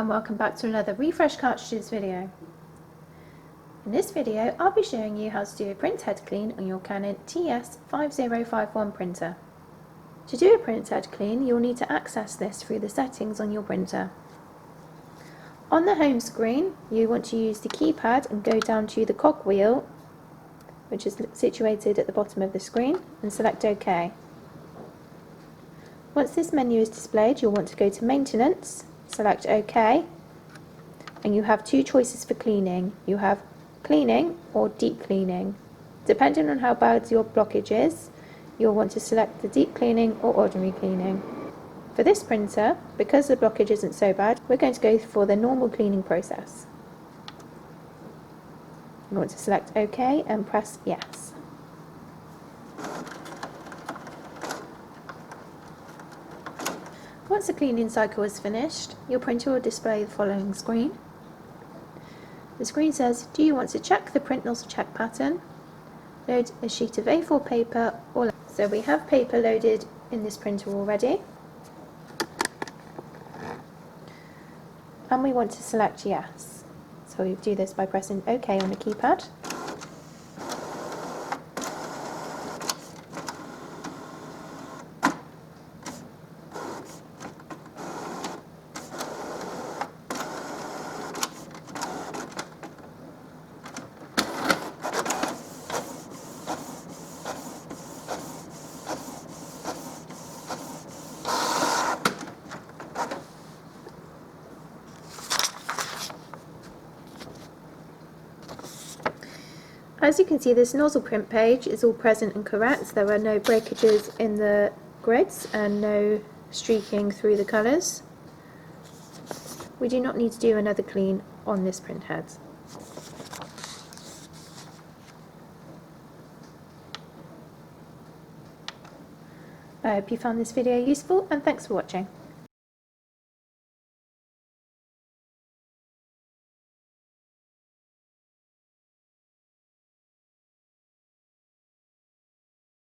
and welcome back to another Refresh Cartridges video. In this video I'll be showing you how to do a printhead clean on your Canon TS5051 printer. To do a printhead clean you'll need to access this through the settings on your printer. On the home screen you want to use the keypad and go down to the cogwheel, which is situated at the bottom of the screen, and select OK. Once this menu is displayed you'll want to go to Maintenance, select OK, and you have two choices for cleaning. You have cleaning or deep cleaning. Depending on how bad your blockage is, you'll want to select the deep cleaning or ordinary cleaning. For this printer, because the blockage isn't so bad, we're going to go for the normal cleaning process. You want to select OK and press Yes. Once the cleaning cycle is finished, your printer will display the following screen. The screen says, do you want to check the print nozzle check pattern? Load a sheet of A4 paper or so we have paper loaded in this printer already. And we want to select Yes. So we do this by pressing OK on the keypad. As you can see, this nozzle print page is all present and correct. There are no breakages in the grids and no streaking through the colours. We do not need to do another clean on this printhead. I hope you found this video useful, and thanks for watching.